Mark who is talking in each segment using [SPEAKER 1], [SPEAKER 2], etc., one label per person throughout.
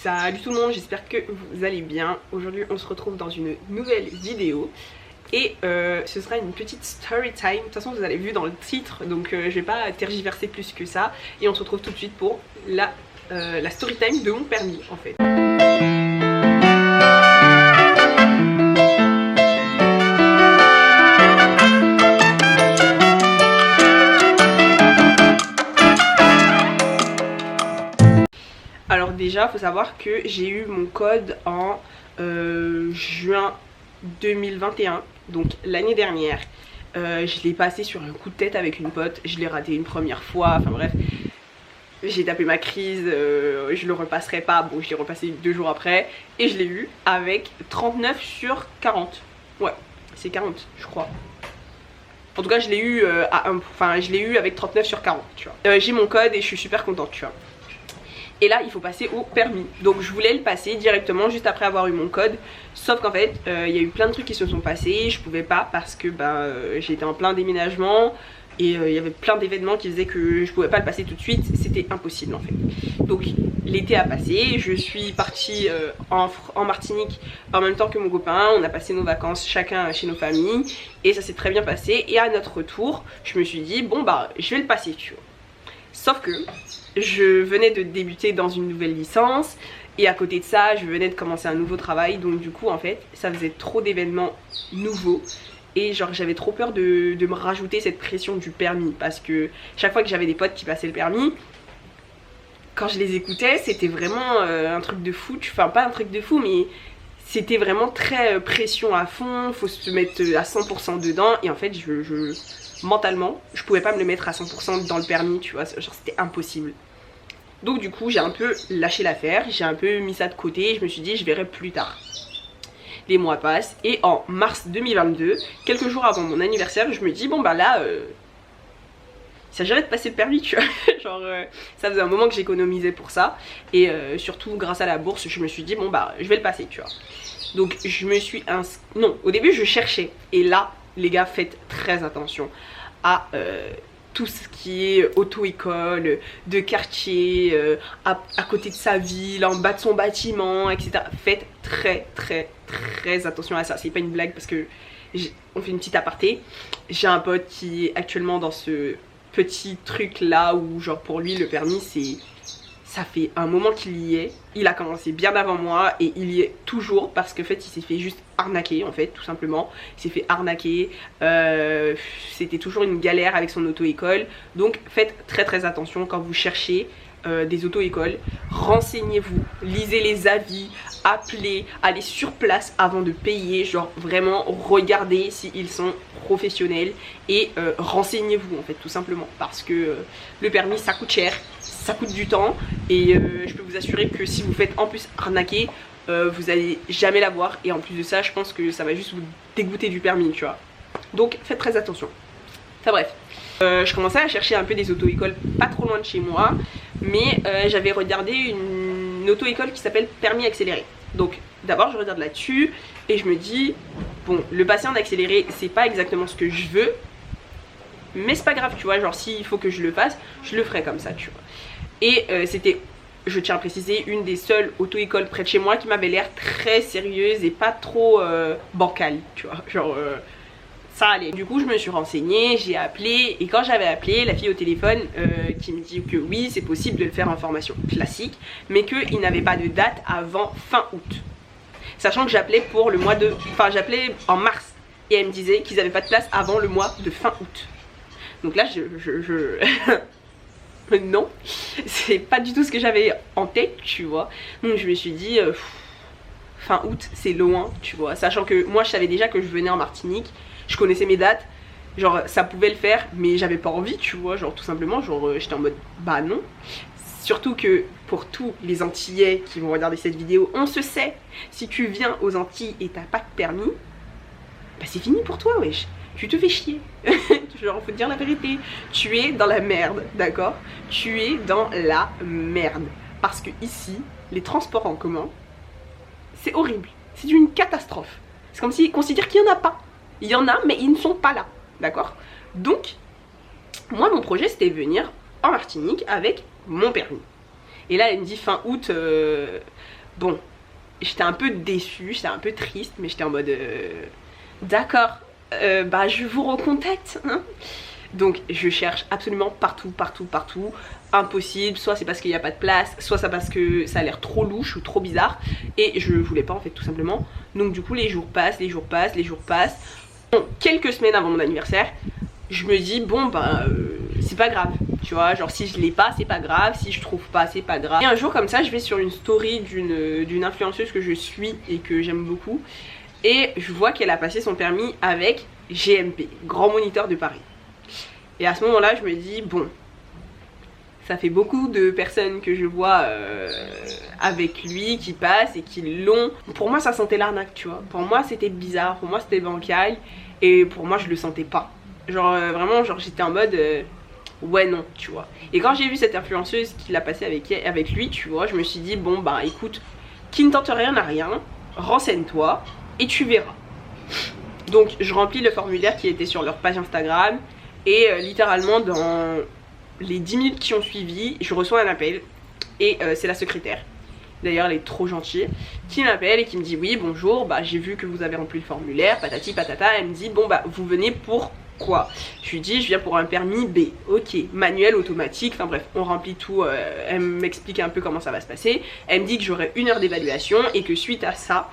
[SPEAKER 1] Salut tout le monde, j'espère que vous allez bien. Aujourd'hui on se retrouve dans une nouvelle vidéo et ce sera une petite story time. De toute façon vous avez vu dans le titre, donc je vais pas tergiverser plus que ça. Et on se retrouve tout de suite pour la story time de mon permis en fait. Alors déjà, faut savoir que j'ai eu mon code en juin 2021, donc l'année dernière. Je l'ai passé sur un coup de tête avec une pote, je l'ai raté une première fois, enfin bref. J'ai tapé ma crise, je le repasserai pas, bon je l'ai repassé 2 jours après. Et je l'ai eu avec 39 sur 40. Ouais, c'est 40 je crois. En tout cas je l'ai eu je l'ai eu avec 39 sur 40, tu vois. J'ai mon code et je suis super contente, tu vois. Et là il faut passer au permis. Donc je voulais le passer directement juste après avoir eu mon code. Sauf qu'en fait il y a eu plein de trucs qui se sont passés. Je pouvais pas parce que j'étais en plein déménagement. Et il y avait plein d'événements qui faisaient que je pouvais pas le passer tout de suite. C'était impossible en fait. Donc l'été a passé. Je suis partie en Martinique en même temps que mon copain. On a passé nos vacances chacun chez nos familles. Et ça s'est très bien passé. Et à notre retour je me suis dit bon bah je vais le passer, tu vois. Sauf que je venais de débuter dans une nouvelle licence et à côté de ça je venais de commencer un nouveau travail, donc du coup en fait ça faisait trop d'événements nouveaux et genre j'avais trop peur de me rajouter cette pression du permis, parce que chaque fois que j'avais des potes qui passaient le permis, quand je les écoutais c'était vraiment un truc de fou, enfin pas un truc de fou mais c'était vraiment très pression à fond, faut se mettre à 100% dedans et en fait mentalement je pouvais pas me le mettre à 100% dans le permis, tu vois, genre c'était impossible. Donc du coup j'ai un peu lâché l'affaire, j'ai un peu mis ça de côté et je me suis dit je verrai plus tard. Les mois passent et en mars 2022, quelques jours avant mon anniversaire, je me dis bon bah là il s'agirait de passer le permis, tu vois. Genre ça faisait un moment que j'économisais pour ça et surtout grâce à la bourse je me suis dit bon bah je vais le passer, tu vois. Donc je me suis non, au début je cherchais et là les gars faites très attention à tout ce qui est auto-école, de quartier, à côté de sa ville, en bas de son bâtiment, etc. Faites très attention à ça. C'est pas une blague parce que on fait une petite aparté. J'ai un pote qui est actuellement dans ce petit truc là où genre pour lui le permis ça fait un moment qu'il y est. Il a commencé bien avant moi et il y est toujours parce qu'en fait il s'est fait juste arnaquer en fait, tout simplement. Il s'est fait arnaquer, c'était toujours une galère avec son auto-école. Donc faites très attention quand vous cherchez des auto-écoles. Renseignez-vous, lisez les avis, appelez, allez sur place avant de payer. Genre vraiment regardez s'ils sont professionnels et renseignez-vous en fait, tout simplement. Parce que le permis ça coûte cher. Ça coûte du temps et je peux vous assurer que si vous faites en plus arnaquer, vous allez jamais l'avoir. Et en plus de ça, je pense que ça va juste vous dégoûter du permis, tu vois. Donc faites très attention. Enfin bref, je commençais à chercher un peu des auto-écoles pas trop loin de chez moi. Mais j'avais regardé une auto-école qui s'appelle permis accéléré. Donc d'abord je regarde là-dessus et je me dis bon, le passer en accéléré c'est pas exactement ce que je veux, mais c'est pas grave, tu vois, genre s'il faut que je le fasse, je le ferai comme ça, tu vois. Et c'était, je tiens à préciser, une des seules auto-écoles près de chez moi qui m'avait l'air très sérieuse et pas trop bancale, tu vois, genre ça allait. Du coup je me suis renseignée, j'ai appelé et quand j'avais appelé, la fille au téléphone qui me dit que oui c'est possible de le faire en formation classique, mais qu'il n'avait pas de date avant fin août. Sachant que j'appelais pour le mois de... Enfin j'appelais en mars et elle me disait qu'ils n'avaient pas de place avant le mois de fin août. Donc là non, c'est pas du tout ce que j'avais en tête, tu vois. Donc je me suis dit fin août c'est loin, tu vois. Sachant que moi je savais déjà que je venais en Martinique, je connaissais mes dates, genre ça pouvait le faire mais j'avais pas envie, tu vois. Genre tout simplement, genre j'étais en mode bah non. Surtout que pour tous les Antillais qui vont regarder cette vidéo, on se sait, si tu viens aux Antilles et t'as pas de permis, bah c'est fini pour toi, wesh. Tu te fais chier. Genre faut te dire la vérité, tu es dans la merde, d'accord? Tu es dans la merde. Parce que ici, les transports en commun, c'est horrible. C'est une catastrophe. C'est comme s'ils considèrent qu'il n'y en a pas. Il y en a, mais ils ne sont pas là, d'accord? Donc, moi mon projet c'était venir en Martinique avec mon permis. Et là elle me dit fin août. Bon, j'étais un peu déçue, j'étais un peu triste, mais j'étais en mode d'accord, bah je vous recontacte hein. Donc je cherche absolument partout, impossible, soit c'est parce qu'il n'y a pas de place, soit c'est parce que ça a l'air trop louche ou trop bizarre et je voulais pas en fait tout simplement. Donc du coup les jours passent. Bon, quelques semaines avant mon anniversaire, je me dis bon bah c'est pas grave, tu vois, genre si je l'ai pas c'est pas grave, si je trouve pas c'est pas grave. Et un jour comme ça je vais sur une story d'une influenceuse que je suis et que j'aime beaucoup et je vois qu'elle a passé son permis avec GMP, Grand Moniteur de Paris. Et à ce moment là je me dis bon, ça fait beaucoup de personnes que je vois avec lui qui passent et qui l'ont. Pour moi ça sentait l'arnaque, tu vois, pour moi c'était bizarre, pour moi c'était bancal et pour moi je le sentais pas. Genre vraiment genre j'étais en mode ouais non tu vois. Et quand j'ai vu cette influenceuse qui l'a passé avec lui tu vois, je me suis dit bon bah écoute, qui ne tente rien n'a rien, renseigne-toi et tu verras. Donc je remplis le formulaire qui était sur leur page Instagram et littéralement dans les 10 minutes qui ont suivi je reçois un appel et c'est la secrétaire, d'ailleurs elle est trop gentille, qui m'appelle et qui me dit oui bonjour, bah j'ai vu que vous avez rempli le formulaire, patati patata. Elle me dit bon bah vous venez pour quoi? Je lui dis je viens pour un permis B. Ok, manuel, automatique, enfin bref on remplit tout. Elle m'explique un peu comment ça va se passer. Elle me dit que j'aurai 1 heure d'évaluation et que suite à ça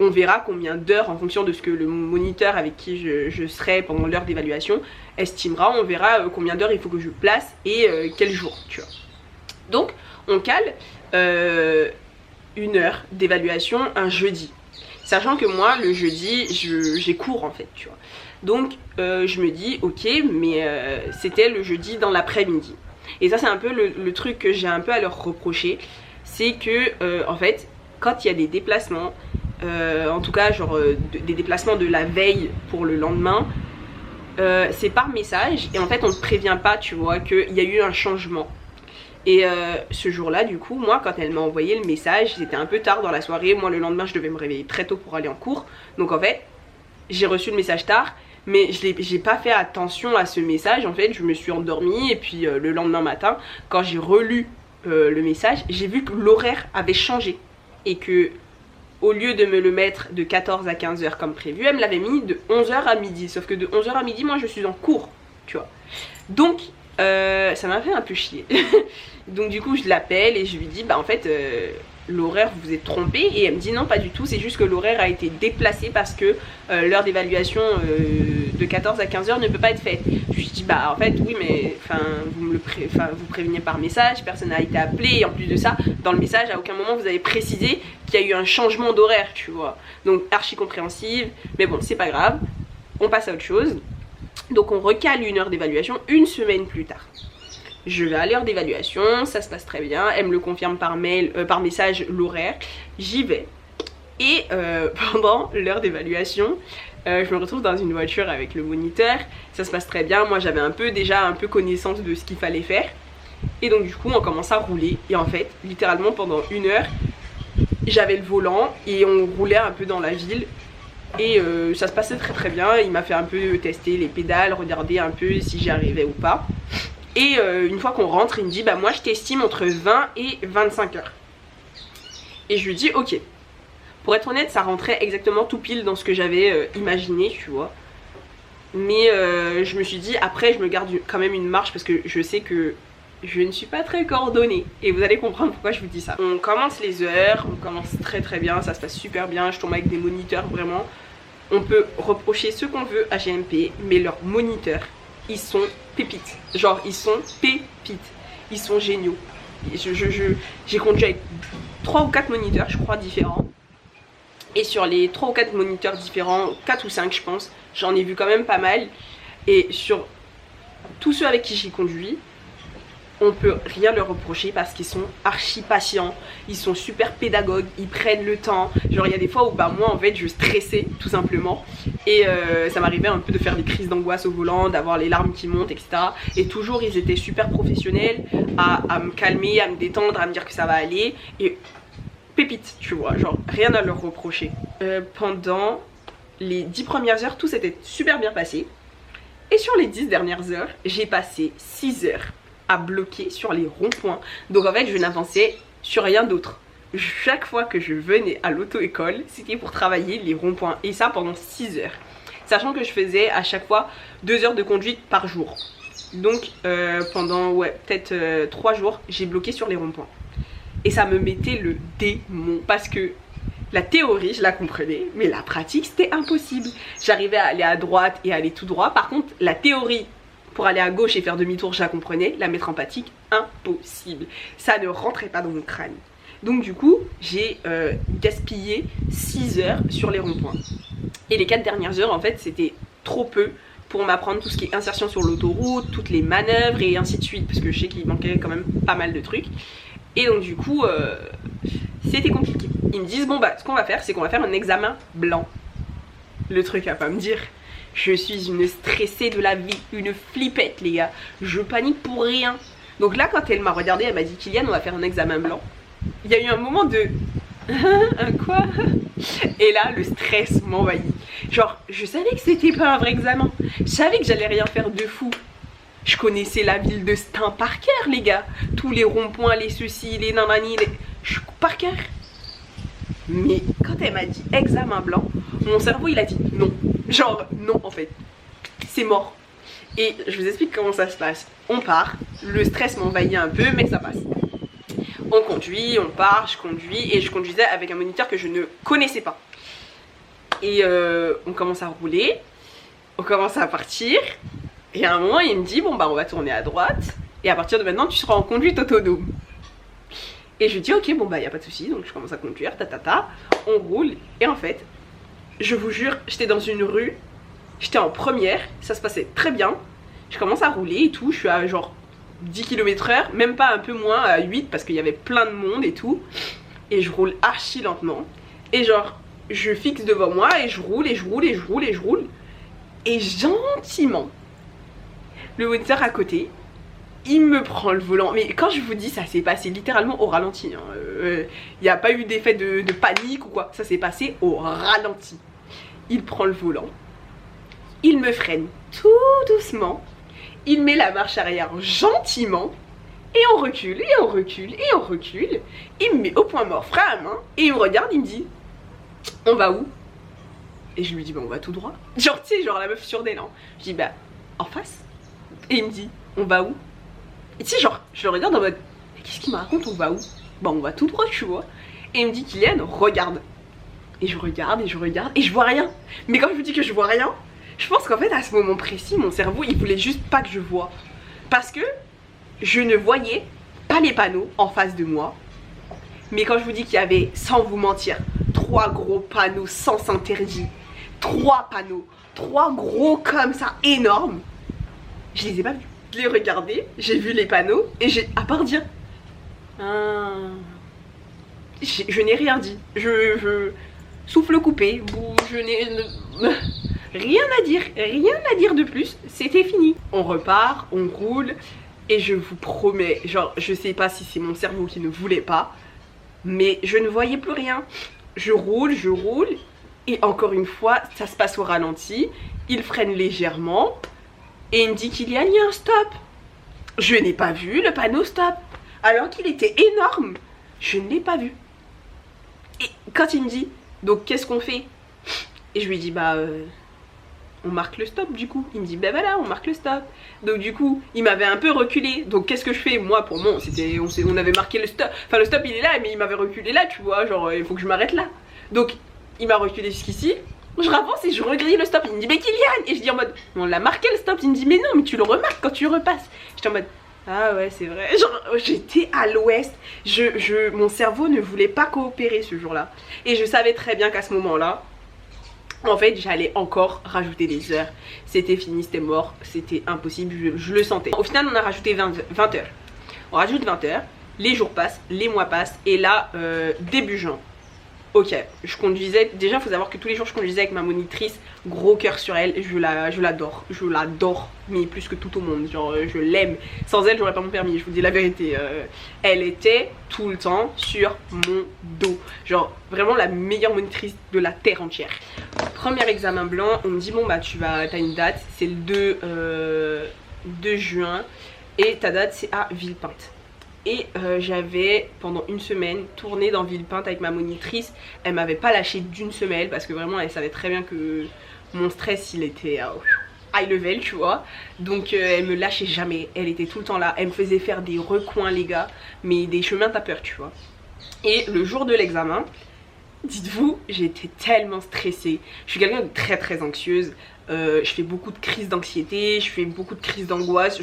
[SPEAKER 1] on verra combien d'heures en fonction de ce que le moniteur avec qui je serai pendant l'heure d'évaluation estimera. On verra combien d'heures il faut que je place et quel jour tu vois. Donc on cale 1 heure d'évaluation un jeudi, sachant que moi le jeudi j'ai cours en fait tu vois. Donc je me dis ok mais c'était le jeudi dans l'après-midi. Et ça c'est un peu le truc que j'ai un peu à leur reprocher, c'est que en fait quand il y a des déplacements, en tout cas genre des déplacements de la veille pour le lendemain, c'est par message et en fait on ne prévient pas tu vois qu'il y a eu un changement. Et ce jour là du coup moi quand elle m'a envoyé le message c'était un peu tard dans la soirée, moi le lendemain je devais me réveiller très tôt pour aller en cours. Donc en fait j'ai reçu le message tard mais j'ai pas fait attention à ce message en fait, je me suis endormie et puis le lendemain matin quand j'ai relu le message j'ai vu que l'horaire avait changé et que au lieu de me le mettre de 14 à 15h comme prévu, elle me l'avait mis de 11h à midi. Sauf que de 11h à midi, moi je suis en cours, tu vois. Donc, ça m'a fait un peu chier. Donc du coup, je l'appelle et je lui dis, bah en fait, l'horaire vous êtes trompé. Et elle me dit non, pas du tout, c'est juste que l'horaire a été déplacé parce que l'heure d'évaluation de 14 à 15h ne peut pas être faite. Je lui dis, bah en fait, oui, mais vous préveniez par message, personne n'a été appelé. Et en plus de ça, dans le message, à aucun moment vous avez précisé qu'il y a eu un changement d'horaire, tu vois. Donc archi compréhensive, mais bon, c'est pas grave, on passe à autre chose. Donc on recale 1 heure d'évaluation 1 semaine plus tard. Je vais à l'heure d'évaluation, ça se passe très bien, elle me le confirme par mail, par message l'horaire, j'y vais. Et pendant l'heure d'évaluation, je me retrouve dans une voiture avec le moniteur, ça se passe très bien, moi j'avais déjà un peu connaissance de ce qu'il fallait faire. Et donc du coup on commence à rouler et en fait littéralement pendant 1 heure j'avais le volant et on roulait un peu dans la ville. Et ça se passait très très bien, il m'a fait un peu tester les pédales, regarder un peu si j'y arrivais ou pas. Et une fois qu'on rentre, il me dit bah moi je t'estime entre 20 et 25 heures. Et je lui dis ok. Pour être honnête, ça rentrait exactement tout pile dans ce que j'avais imaginé, tu vois. Mais je me suis dit après je me garde quand même une marge parce que je sais que je ne suis pas très coordonnée. Et vous allez comprendre pourquoi je vous dis ça. On commence les heures, on commence très très bien, ça se passe super bien, je tombe avec des moniteurs vraiment. On peut reprocher ce qu'on veut à GMP, mais leurs moniteurs, ils sont pépites. Genre ils sont pépites, ils sont géniaux. J'ai conduit avec 3 ou 4 moniteurs je crois différents. Et sur les 3 ou 4 moniteurs différents, 4 ou 5 je pense, j'en ai vu quand même pas mal. Et sur tous ceux avec qui j'ai conduit, on peut rien leur reprocher parce qu'ils sont archi patients, ils sont super pédagogues, ils prennent le temps. Genre il y a des fois où bah moi en fait je stressais tout simplement. Et ça m'arrivait un peu de faire des crises d'angoisse au volant, d'avoir les larmes qui montent, etc. Et toujours ils étaient super professionnels à me calmer, à me détendre, à me dire que ça va aller. Et pépite, tu vois, genre rien à leur reprocher. Pendant les 10 premières heures, tout s'était super bien passé. Et sur les 10 dernières heures, j'ai passé 6 heures à bloquer sur les ronds-points. Donc en fait je n'avançais sur rien d'autre. Chaque fois que je venais à l'auto-école, c'était pour travailler les ronds-points. Et ça pendant 6 heures. Sachant que je faisais à chaque fois 2 heures de conduite par jour. Donc pendant peut-être 3 jours, j'ai bloqué sur les ronds-points. Et ça me mettait le démon. Parce que la théorie, je la comprenais, mais la pratique, c'était impossible. J'arrivais à aller à droite et à aller tout droit. Par contre, la théorie, pour aller à gauche et faire demi-tour, je la comprenais. La mettre en pratique, impossible. Ça ne rentrait pas dans mon crâne. Donc du coup, j'ai gaspillé 6 heures sur les ronds-points. Et les 4 dernières heures, en fait, c'était trop peu pour m'apprendre tout ce qui est insertion sur l'autoroute, toutes les manœuvres et ainsi de suite. Parce que je sais qu'il manquait quand même pas mal de trucs. Et donc du coup, c'était compliqué. Ils me disent, bon bah, ce qu'on va faire, c'est qu'on va faire un examen blanc. Le truc à pas me dire. Je suis une stressée de la vie, une flippette les gars. Je panique pour rien. Donc là, quand elle m'a regardé, elle m'a dit, Kylian, on va faire un examen blanc. Il y a eu un moment de... un quoi? Et là, le stress m'envahit. Genre, je savais que c'était pas un vrai examen. Je savais que j'allais rien faire de fou. Je connaissais la ville de Stein par cœur, les gars. Tous les ronds-points, les ceci, les nanani, les... Je par cœur. Mais quand elle m'a dit examen blanc, mon cerveau, il a dit non. Genre, non, en fait. C'est mort. Et je vous explique comment ça se passe. On part, le stress m'envahit un peu, mais ça passe. On conduit, on part, je conduis, et je conduisais avec un moniteur que je ne connaissais pas. Et on commence à rouler, on commence à partir, et à un moment il me dit, bon bah on va tourner à droite, et à partir de maintenant tu seras en conduite autonome. Et je lui dis, ok, bon bah y a pas de souci, donc je commence à conduire, on roule, et en fait, je vous jure, j'étais dans une rue, j'étais en première, ça se passait très bien, je commence à rouler et tout, je suis à genre 10 km/h, même pas, un peu moins, à 8 parce qu'il y avait plein de monde et tout. Et je roule archi lentement. Et genre, je fixe devant moi et je roule et je roule et je roule et je roule. Et gentiment, le moniteur à côté, il me prend le volant. Mais quand je vous dis, ça s'est passé littéralement au ralenti. Il n'y a pas eu d'effet de panique ou quoi. Ça s'est passé au ralenti. Il prend le volant. Il me freine tout doucement. Il met la marche arrière gentiment. Et on recule, et on recule, et on recule. Il me met au point mort, frein à main. Et il me regarde, il me dit, on va où? Et je lui dis, bah on va tout droit. Genre, tu sais, genre la meuf sur des lents. Je dis, bah en face. Et il me dit, on va où? Et tu sais, genre, je le regarde en mode, mais qu'est-ce qu'il me raconte, on va où? Bah on va tout droit, tu vois. Et il me dit, Kylian, regarde. Et je regarde, et je regarde, et je vois rien. Mais quand je vous dis que je vois rien, je pense qu'en fait, à ce moment précis, mon cerveau, il voulait juste pas que je voie. Parce que je ne voyais pas les panneaux en face de moi. Mais quand je vous dis qu'il y avait, sans vous mentir, 3 gros panneaux sens interdit. 3 panneaux. 3 gros comme ça, énormes. Je les ai pas vus. Je les ai regardés, j'ai vu les panneaux, et j'ai, à part dire... Je n'ai rien dit. Je souffle coupé, je n'ai... Rien à dire de plus, c'était fini. On repart, on roule, et je vous promets, genre je sais pas si c'est mon cerveau qui ne voulait pas, mais je ne voyais plus rien. Je roule, et encore une fois, ça se passe au ralenti, il freine légèrement, et il me dit qu'il y a un stop. Je n'ai pas vu le panneau stop, alors qu'il était énorme, je ne l'ai pas vu. Et quand il me dit, donc qu'est-ce qu'on fait? Et je lui dis, bah... on marque le stop du coup. Il me dit ben voilà, on marque le stop. Donc du coup il m'avait un peu reculé. Donc qu'est-ce que je fais? Moi pour moi on avait marqué le stop. Enfin le stop il est là, mais il m'avait reculé là, tu vois. Genre il faut que je m'arrête là. Donc il m'a reculé jusqu'ici. Je avance et je regrille le stop. Il me dit mais Kylian. Et je dis en mode on l'a marqué le stop. Il me dit mais non, mais tu le remarques quand tu repasses. J'étais en mode ah ouais c'est vrai. Genre j'étais à l'ouest. Mon cerveau ne voulait pas coopérer ce jour là. Et je savais très bien qu'à ce moment là, en fait j'allais encore rajouter des heures. C'était fini, c'était mort, c'était impossible, je le sentais. Au final on a rajouté 20 heures. On rajoute 20 heures, les jours passent, les mois passent. Et là début juin, ok, je conduisais. Déjà il faut savoir que tous les jours je conduisais avec ma monitrice. Gros cœur sur elle, je l'adore, mais plus que tout au monde. Genre je l'aime, sans elle j'aurais pas mon permis, je vous dis la vérité. Elle était tout le temps sur mon dos. Genre vraiment la meilleure monitrice de la terre entière. Premier examen blanc, on me dit bon bah t'as une date, c'est le 2 juin. et ta date c'est à Villepinte. Et j'avais pendant une semaine tourné dans Villepinte avec ma monitrice. Elle m'avait pas lâché d'une semelle parce que vraiment elle savait très bien que mon stress il était high level, tu vois. Donc elle me lâchait jamais, elle était tout le temps là. Elle me faisait faire des recoins les gars, mais des chemins tapeurs, tu vois. Et le jour de l'examen, dites-vous, j'étais tellement stressée. Je suis quelqu'un de très très anxieuse. Je fais beaucoup de crises d'anxiété, je fais beaucoup de crises d'angoisse.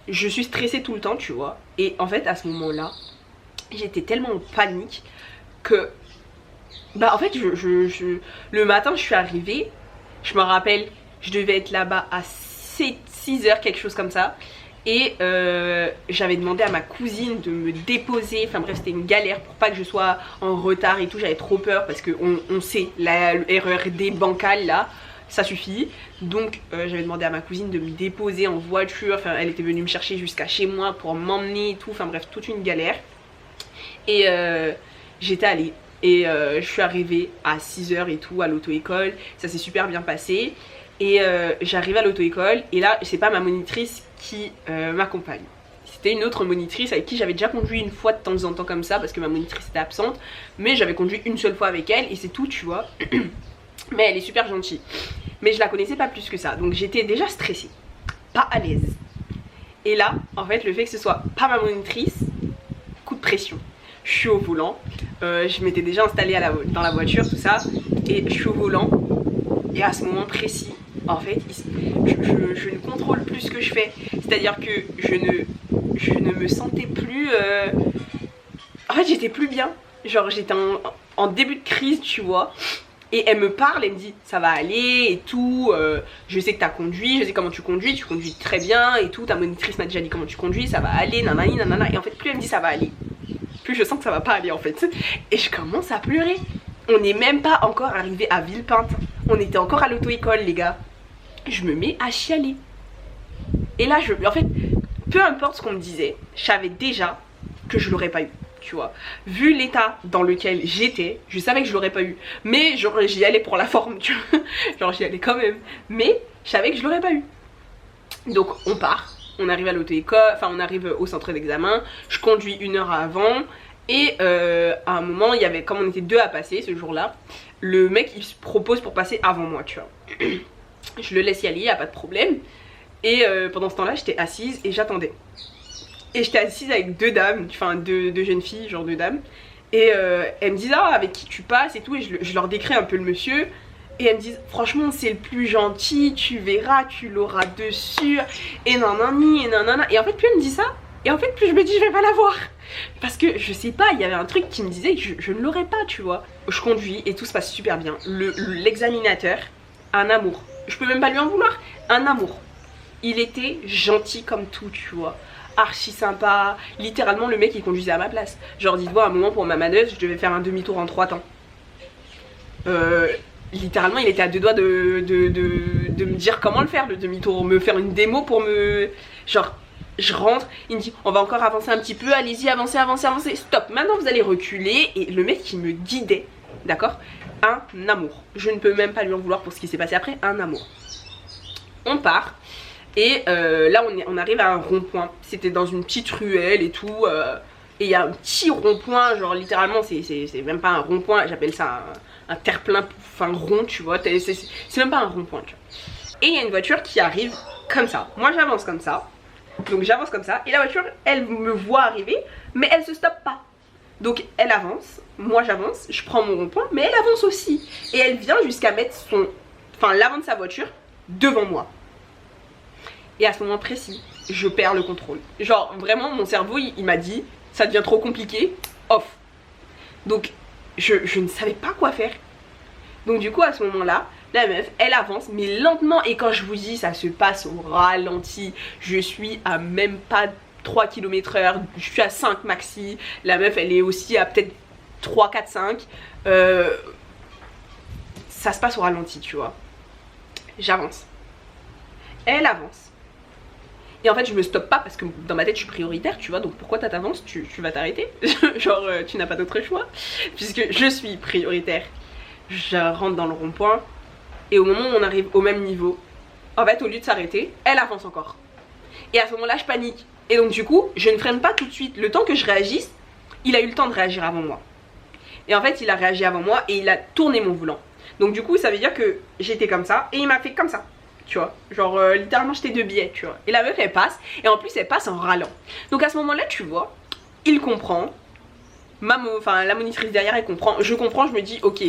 [SPEAKER 1] Je suis stressée tout le temps, tu vois. Et en fait, à ce moment-là, j'étais tellement en panique que... Bah en fait, le matin, je suis arrivée. Je me rappelle, je devais être là-bas à 6h, quelque chose comme ça. Et j'avais demandé à ma cousine de me déposer. Enfin bref, c'était une galère pour pas que je sois en retard et tout. J'avais trop peur parce qu'on sait, le RERD bancal là, ça suffit. Donc j'avais demandé à ma cousine de me déposer en voiture. Enfin elle était venue me chercher jusqu'à chez moi pour m'emmener et tout. Enfin bref, toute une galère. Et j'étais allée. Et je suis arrivée à 6h et tout à l'auto-école. Ça s'est super bien passé. Et j'arrive à l'auto-école. Et là c'est pas ma monitrice qui m'accompagne. C'était une autre monitrice avec qui j'avais déjà conduit une fois de temps en temps comme ça. Parce que ma monitrice était absente. Mais j'avais conduit une seule fois avec elle. Et c'est tout, tu vois. Mais elle est super gentille. Mais je la connaissais pas plus que ça. Donc j'étais déjà stressée, pas à l'aise. Et là, en fait, le fait que ce soit pas ma monitrice, coup de pression. Je suis au volant. Je m'étais déjà installée dans la voiture, tout ça. Et je suis au volant. Et à ce moment précis, en fait, je ne contrôle plus ce que je fais. C'est-à-dire que je ne me sentais plus... En fait, j'étais plus bien. Genre, j'étais en début de crise, tu vois. Et elle me parle, elle me dit ça va aller et tout, je sais que t'as conduit, je sais comment tu conduis très bien et tout, ta monitrice m'a déjà dit comment tu conduis, ça va aller, nanani nanana. Et en fait plus elle me dit ça va aller, plus je sens que ça va pas aller en fait. Et je commence à pleurer. On n'est même pas encore arrivé à Villepinte, on était encore à l'auto-école les gars. Je me mets à chialer. Et là en fait, peu importe ce qu'on me disait, je savais déjà que je l'aurais pas eu. Tu vois, vu l'état dans lequel j'étais, je savais que je l'aurais pas eu. Mais genre j'y allais pour la forme, tu vois. Genre j'y allais quand même. Mais je savais que je l'aurais pas eu. Donc on part, on arrive à l'auto-école, enfin on arrive au centre d'examen. Je conduis 1 heure avant. Et à un moment, il y avait, comme on était 2 à passer ce jour-là, le mec il se propose pour passer avant moi, tu vois. Je le laisse y aller, y a pas de problème. Et pendant ce temps-là, j'étais assise et j'attendais. Et j'étais assise avec 2 dames, enfin deux jeunes filles, genre 2 dames. Et elles me disent ah avec qui tu passes et tout. Et je leur décris un peu le monsieur. Et elles me disent franchement c'est le plus gentil, tu verras, tu l'auras dessus. Et nanani et nanana. Et en fait plus elle me dit ça, et en fait plus je me dis je vais pas l'avoir. Parce que je sais pas, il y avait un truc qui me disait que je ne l'aurais pas, tu vois. Je conduis et tout se passe super bien. L'examinateur, un amour. Je peux même pas lui en vouloir, un amour. Il était gentil comme tout, tu vois. Archi sympa, littéralement le mec il conduisait à ma place. Genre dites-moi à un moment pour ma manœuvre je devais faire un demi-tour en 3 temps. Littéralement il était à 2 doigts de me dire comment le faire le demi-tour, me faire une démo pour me... Genre je rentre, il me dit on va encore avancer un petit peu, allez-y avancez, avancez, avancez, stop, maintenant vous allez reculer. Et le mec il me guidait, d'accord. Un amour, je ne peux même pas lui en vouloir pour ce qui s'est passé après, un amour. On part. Et là on arrive à un rond-point. C'était dans une petite ruelle et tout. Et il y a un petit rond-point. Genre littéralement c'est même pas un rond-point. J'appelle ça un terre-plein, enfin rond, tu vois. C'est même pas un rond-point, tu vois. Et il y a une voiture qui arrive comme ça. Moi j'avance comme ça. Donc j'avance comme ça. Et la voiture elle me voit arriver. Mais elle se stoppe pas. Donc elle avance. Moi j'avance. Je prends mon rond-point. Mais elle avance aussi. Et elle vient jusqu'à mettre l'avant de sa voiture devant moi. Et à ce moment précis, je perds le contrôle. Genre vraiment mon cerveau il m'a dit ça devient trop compliqué, off. Donc je ne savais pas quoi faire. Donc du coup à ce moment là, la meuf elle avance mais lentement. Et quand je vous dis ça se passe au ralenti. Je suis à même pas 3 km/h, je suis à 5 maxi. La meuf elle est aussi à peut-être 3, 4, 5. Ça se passe au ralenti, tu vois. J'avance. Elle avance. Et en fait je me stoppe pas parce que dans ma tête je suis prioritaire, tu vois. Donc pourquoi t'avances, tu vas t'arrêter. Genre tu n'as pas d'autre choix. Puisque je suis prioritaire. Je rentre dans le rond-point. Et au moment où on arrive au même niveau, en fait au lieu de s'arrêter, elle avance encore. Et à ce moment là je panique. Et donc du coup je ne freine pas tout de suite. Le temps que je réagisse, il a eu le temps de réagir avant moi. Et en fait il a réagi avant moi et il a tourné mon volant. Donc du coup ça veut dire que j'étais comme ça et il m'a fait comme ça. Tu vois, genre littéralement j'étais de biais, tu vois. Et la meuf elle passe, et en plus elle passe en râlant. Donc à ce moment là tu vois, il comprend. La monitrice derrière elle comprend. Je comprends, je me dis ok.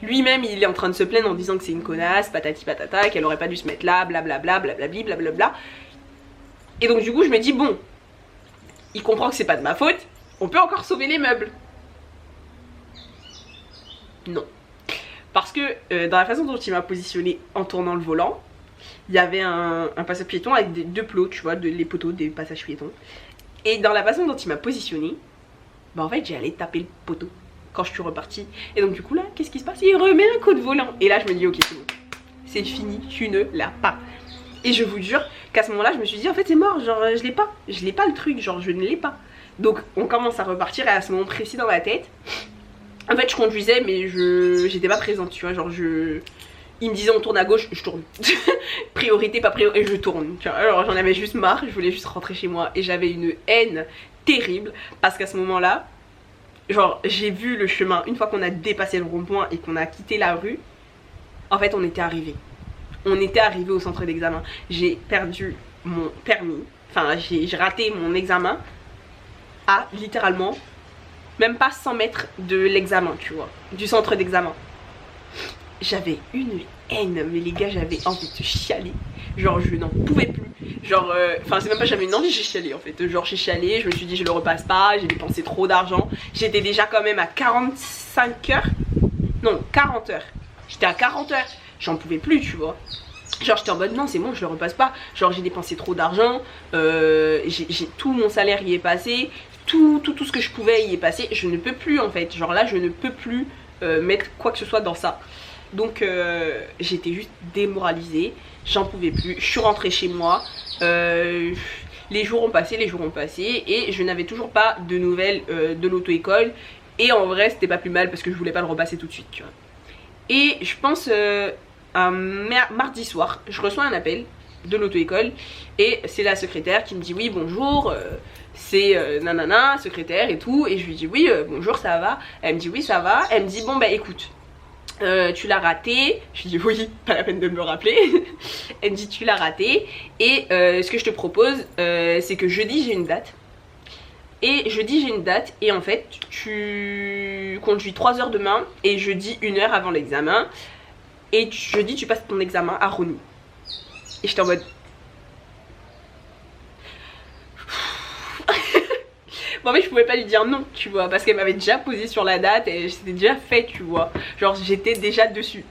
[SPEAKER 1] Lui-même il est en train de se plaindre en disant que c'est une connasse, patati patata, qu'elle aurait pas dû se mettre là, blablabla, blablabli, blablabla. Et donc du coup je me dis bon, il comprend que c'est pas de ma faute, on peut encore sauver les meubles. Non. Parce que dans la façon dont il m'a positionné en tournant le volant, il y avait un passage piéton avec deux plots, tu vois, les poteaux des passages piétons. Et dans la façon dont il m'a positionné, bah en fait j'ai allé taper le poteau quand je suis repartie. Et donc du coup là, qu'est-ce qui se passe? Il remet un coup de volant. Et là je me dis ok c'est bon, c'est fini, tu ne l'as pas. Et je vous jure qu'à ce moment là je me suis dit en fait c'est mort, genre je l'ai pas le truc, genre je ne l'ai pas. Donc on commence à repartir et à ce moment précis dans ma tête, en fait je conduisais mais j'étais pas présente, tu vois, genre il me disait on tourne à gauche, je tourne. Priorité, pas priorité, et je tourne. Tu vois. Alors j'en avais juste marre, je voulais juste rentrer chez moi et j'avais une haine terrible parce qu'à ce moment-là, genre j'ai vu le chemin, une fois qu'on a dépassé le rond-point et qu'on a quitté la rue, en fait on était arrivé. On était arrivé au centre d'examen. J'ai perdu mon permis, enfin j'ai raté mon examen à littéralement même pas 100 mètres de l'examen, tu vois, du centre d'examen. J'avais une haine, mais les gars j'avais envie de chialer. Genre je n'en pouvais plus. Genre, enfin c'est même pas j'avais une envie, j'ai chialé en fait. Genre j'ai chialé, je me suis dit je le repasse pas, j'ai dépensé trop d'argent. J'étais déjà quand même à 45 heures. Non, 40 heures. J'étais à 40 heures, j'en pouvais plus tu vois. Genre j'étais en mode non c'est bon je le repasse pas. Genre j'ai dépensé trop d'argent, tout mon salaire y est passé. Tout ce que je pouvais y est passé. Je ne peux plus en fait. Genre là je ne peux plus mettre quoi que ce soit dans ça. Donc j'étais juste démoralisée, j'en pouvais plus, je suis rentrée chez moi, les jours ont passé et je n'avais toujours pas de nouvelles de l'auto-école. Et en vrai c'était pas plus mal parce que je voulais pas le repasser tout de suite tu vois. Et je pense un mardi soir, je reçois un appel de l'auto-école et c'est la secrétaire qui me dit oui bonjour, c'est nanana, secrétaire et tout. Et je lui dis oui bonjour ça va. Elle me dit oui ça va. Elle me dit bon bah écoute, tu l'as raté. Je lui dis oui, pas la peine de me rappeler. Elle me dit tu l'as raté et ce que je te propose c'est que jeudi j'ai une date. Et jeudi j'ai une date et en fait tu conduis 3 heures demain et jeudi 1 heure avant l'examen. Et jeudi tu passes ton examen à Rony. Et j'étais en mode bon, en fait je pouvais pas lui dire non tu vois, parce qu'elle m'avait déjà posé sur la date et c'était déjà fait tu vois, genre j'étais déjà dessus.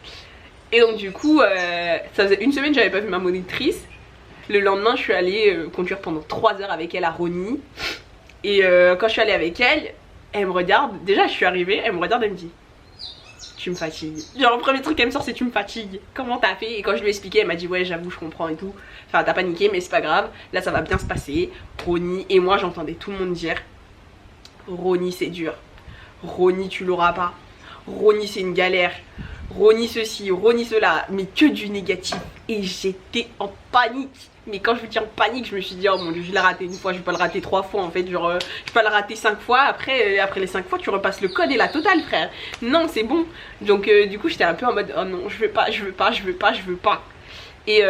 [SPEAKER 1] Et donc du coup ça faisait une semaine que j'avais pas vu ma monitrice. Le lendemain je suis allée conduire pendant 3 heures avec elle à Rony. Et quand je suis allée avec elle, elle me regarde, déjà je suis arrivée, elle me regarde, elle me dit tu me fatigues. Genre le premier truc qu'elle me sort c'est tu me fatigues, comment t'as fait? Et quand je lui ai expliqué elle m'a dit ouais j'avoue je comprends et tout. Enfin t'as paniqué mais c'est pas grave, là ça va bien se passer. Rony et moi j'entendais tout le monde dire Rony c'est dur, Rony tu l'auras pas, Rony c'est une galère, Rony ceci, Rony cela, mais que du négatif. Et j'étais en panique. Mais quand je vous dis en panique, je me suis dit oh mon dieu je l'ai raté une fois, je vais pas le rater 3 fois en fait. Genre je vais pas le rater 5 fois, après les 5 fois tu repasses le code et la totale frère. Non c'est bon. Donc du coup j'étais un peu en mode oh non je veux pas. Et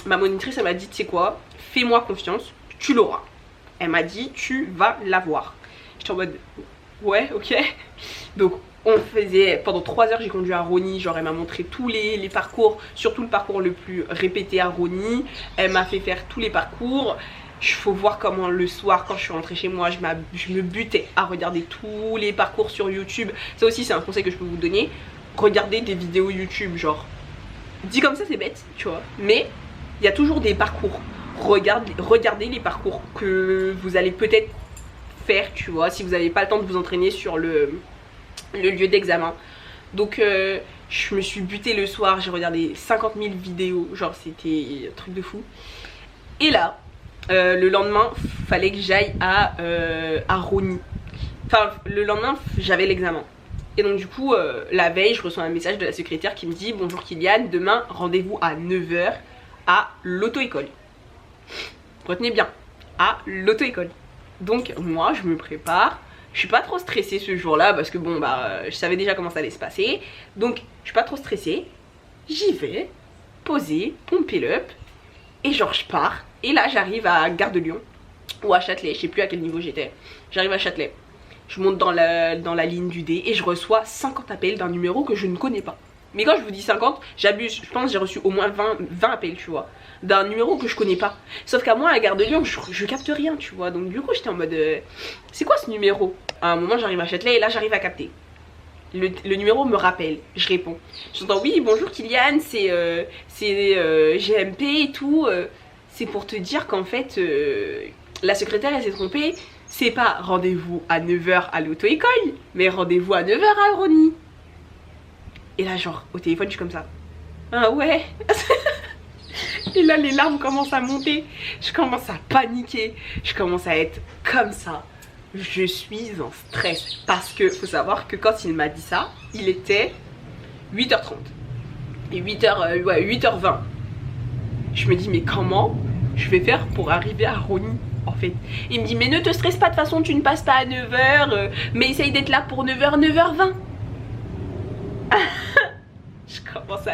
[SPEAKER 1] ma monitrice elle m'a dit tu sais quoi, fais-moi confiance, tu l'auras. Elle m'a dit tu vas l'avoir. J'étais en mode ouais ok. Donc on faisait pendant 3 heures, j'ai conduit à Rony, genre elle m'a montré tous les parcours, surtout le parcours le plus répété à Rony. Elle m'a fait faire tous les parcours. Il faut voir comment le soir quand je suis rentrée chez moi je me butais à regarder tous les parcours sur YouTube. Ça aussi c'est un conseil que je peux vous donner, regardez des vidéos YouTube. Genre dit comme ça c'est bête tu vois, mais il y a toujours des parcours. Regardez les parcours que vous allez peut-être faire tu vois, si vous n'avez pas le temps de vous entraîner sur le lieu d'examen. Donc je me suis butée le soir, j'ai regardé 50 000 vidéos, genre c'était un truc de fou. Et là le lendemain fallait que j'aille à Rony. Enfin le lendemain j'avais l'examen. Et donc du coup la veille je reçois un message de la secrétaire qui me dit bonjour Kylian, demain rendez-vous à 9 h à l'auto-école. retenez bien, à l'auto-école. Donc moi je me prépare, je suis pas trop stressée ce jour-là parce que bon bah je savais déjà comment ça allait se passer. Donc je suis pas trop stressée, j'y vais, poser, pomper l'up, et genre je pars. Et là j'arrive à Gare de Lyon, ou à Châtelet, je sais plus à quel niveau j'étais. J'arrive à Châtelet, je monte dans la ligne du D et je reçois 50 appels d'un numéro que je ne connais pas. Mais quand je vous dis 50, j'abuse, je pense que j'ai reçu au moins 20 appels, tu vois, d'un numéro que je connais pas. Sauf qu'à moi, à Gare de Lyon, je capte rien, tu vois. Donc du coup, j'étais en mode, c'est quoi ce numéro? À un moment, j'arrive à Châtelet et là, j'arrive à capter. Le numéro me rappelle, je réponds. J'entends, oui, bonjour Kylian, c'est GMP et tout. C'est pour te dire qu'en fait, la secrétaire, elle s'est trompée. C'est pas rendez-vous à 9h à l'auto-école, mais rendez-vous à 9h à Rony. Et là genre au téléphone je suis comme ça. Ah ouais. Et là les larmes commencent à monter. Je commence à paniquer. Je commence à être comme ça. Je suis en stress. Parce que faut savoir que quand il m'a dit ça, il était 8h30. Et 8h20. Je me dis mais comment je vais faire pour arriver à Rony en fait? Il me dit mais ne te stresse pas, de toute façon tu ne passes pas à 9h. Mais essaye d'être là pour 9h, 9h20. Je commence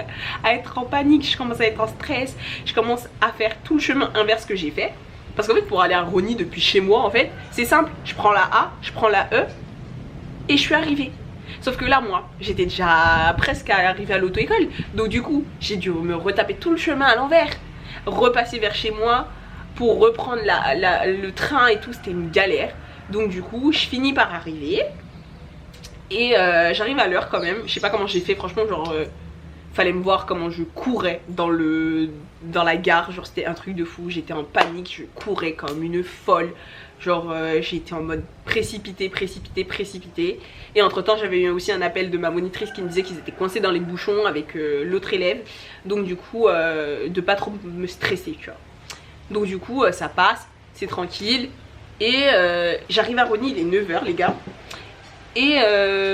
[SPEAKER 1] à être en panique, je commence à être en stress, je commence à faire tout le chemin inverse que j'ai fait. Parce qu'en fait pour aller à Rony depuis chez moi en fait, c'est simple, je prends la A, je prends la E et je suis arrivée. Sauf que là moi, j'étais déjà presque arrivée à l'auto-école. Donc du coup, j'ai dû me retaper tout le chemin à l'envers, repasser vers chez moi pour reprendre le train et tout, c'était une galère. Donc du coup, je finis par arriver. Et j'arrive à l'heure quand même, je sais pas comment j'ai fait, franchement genre fallait me voir comment je courais dans la gare, genre c'était un truc de fou, j'étais en panique, je courais comme une folle, genre j'étais en mode précipité. Et entre temps j'avais eu aussi un appel de ma monitrice qui me disait qu'ils étaient coincés dans les bouchons avec l'autre élève, donc du coup de pas trop me stresser, tu vois. Donc du coup ça passe, c'est tranquille, et j'arrive à Rony, il est 9h les gars. Et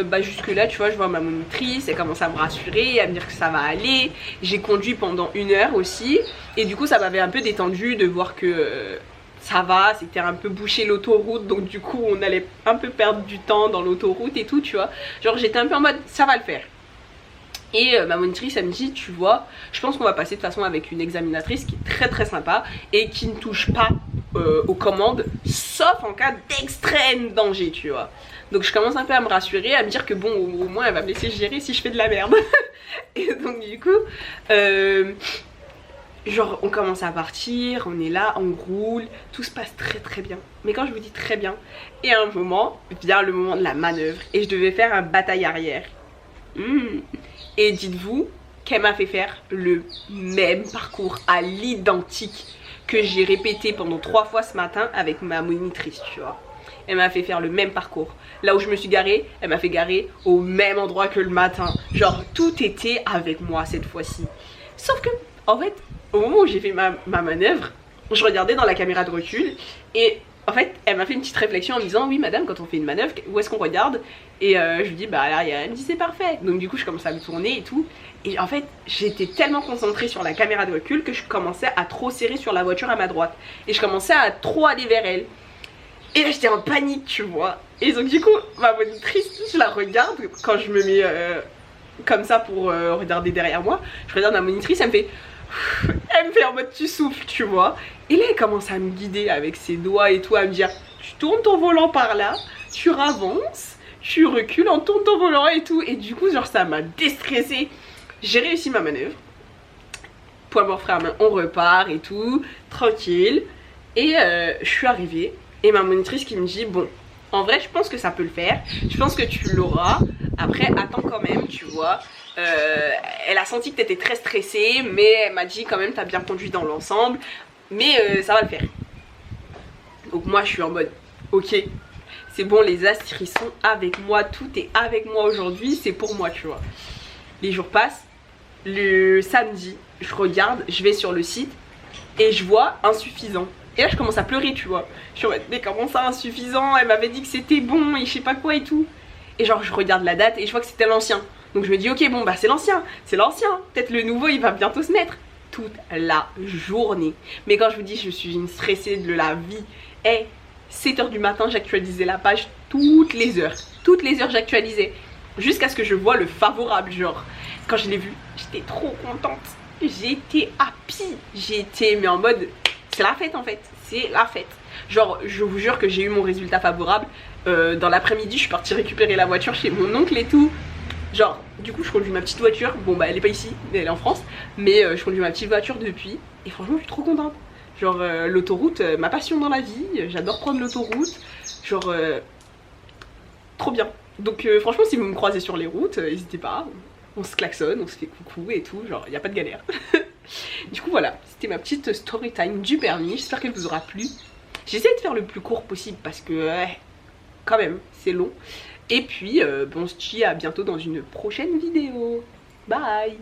[SPEAKER 1] bah jusque là tu vois je vois ma monitrice, elle commence à me rassurer, à me dire que ça va aller. J'ai conduit pendant 1h aussi. Et du coup ça m'avait un peu détendu de voir que ça va, c'était un peu bouché l'autoroute. Donc du coup on allait un peu perdre du temps dans l'autoroute et tout tu vois. Genre j'étais un peu en mode ça va le faire. Et ma monitrice elle me dit tu vois, je pense qu'on va passer de toute façon avec une examinatrice qui est très sympa et qui ne touche pas aux commandes sauf en cas d'extrême danger tu vois. Donc je commence un peu à me rassurer, à me dire que bon au moins elle va me laisser gérer si je fais de la merde. Et donc du coup genre on commence à partir, on est là, on roule, tout se passe très bien. Mais quand je vous dis très bien, et à un moment vient le moment de la manœuvre et je devais faire un bataille arrière. Et dites-vous qu'elle m'a fait faire le même parcours à l'identique que j'ai répété pendant 3 fois ce matin avec ma monitrice, tu vois. Elle m'a fait faire le même parcours. Là où je me suis garée, elle m'a fait garer au même endroit que le matin. Genre tout était avec moi cette fois-ci. Sauf que, en fait, au moment où j'ai fait ma manœuvre, je regardais dans la caméra de recul et en fait, elle m'a fait une petite réflexion en me disant oui madame, quand on fait une manœuvre, où est-ce qu'on regarde? Et je lui dis bah là, elle me dit c'est parfait. Donc du coup je commençais à me tourner et tout. Et en fait j'étais tellement concentrée sur la caméra de recul que je commençais à trop serrer sur la voiture à ma droite. Et je commençais à trop aller vers elle. Et là j'étais en panique tu vois. Et donc du coup ma monitrice, je la regarde quand je me mets comme ça pour regarder derrière moi. Je regarde ma monitrice, elle me fait en mode tu souffles tu vois. Et là elle commence à me guider avec ses doigts et tout, à me dire tu tournes ton volant par là, tu ravances, tu recules, on tourne ton volant et tout. Et du coup genre ça m'a déstressée. J'ai réussi ma manœuvre, poids mort frein à main, on repart et tout, tranquille. Et je suis arrivée et ma monitrice qui me dit bon en vrai je pense que ça peut le faire, je pense que tu l'auras, après attends quand même tu vois. Elle a senti que t'étais très stressée, mais elle m'a dit quand même t'as bien conduit dans l'ensemble, mais ça va le faire. Donc moi je suis en mode ok c'est bon, les astres ils sont avec moi, tout est avec moi aujourd'hui, c'est pour moi tu vois. Les jours passent, le samedi je regarde, je vais sur le site et je vois insuffisant. Et là je commence à pleurer tu vois. Je suis en mode mais comment ça insuffisant, elle m'avait dit que c'était bon et je sais pas quoi et tout. Et genre je regarde la date et je vois que c'était l'ancien. Donc je me dis ok bon bah c'est l'ancien, peut-être le nouveau il va bientôt se mettre. toute la journée. Mais quand je vous dis je suis une stressée de la vie, 7 h du matin j'actualisais la page toutes les heures. Toutes les heures j'actualisais. Jusqu'à ce que je vois le favorable, genre. Quand je l'ai vu, j'étais trop contente. J'étais happy. J'étais mais en mode, c'est la fête en fait. C'est la fête. Genre je vous jure que j'ai eu mon résultat favorable. Dans l'après-midi je suis partie récupérer la voiture chez mon oncle et tout. Genre du coup je conduis ma petite voiture. Bon bah elle est pas ici, elle est en France. Mais je conduis ma petite voiture depuis. Et franchement je suis trop contente. Genre l'autoroute, ma passion dans la vie. J'adore prendre l'autoroute. Genre trop bien. Donc franchement si vous me croisez sur les routes, n'hésitez pas. On se klaxonne, on se fait coucou et tout. Genre il n'y a pas de galère. Du coup voilà, c'était ma petite story time du permis. J'espère qu'elle vous aura plu. J'essaie de faire le plus court possible parce que quand même c'est long. Et puis bon, on se dit à bientôt dans une prochaine vidéo. Bye.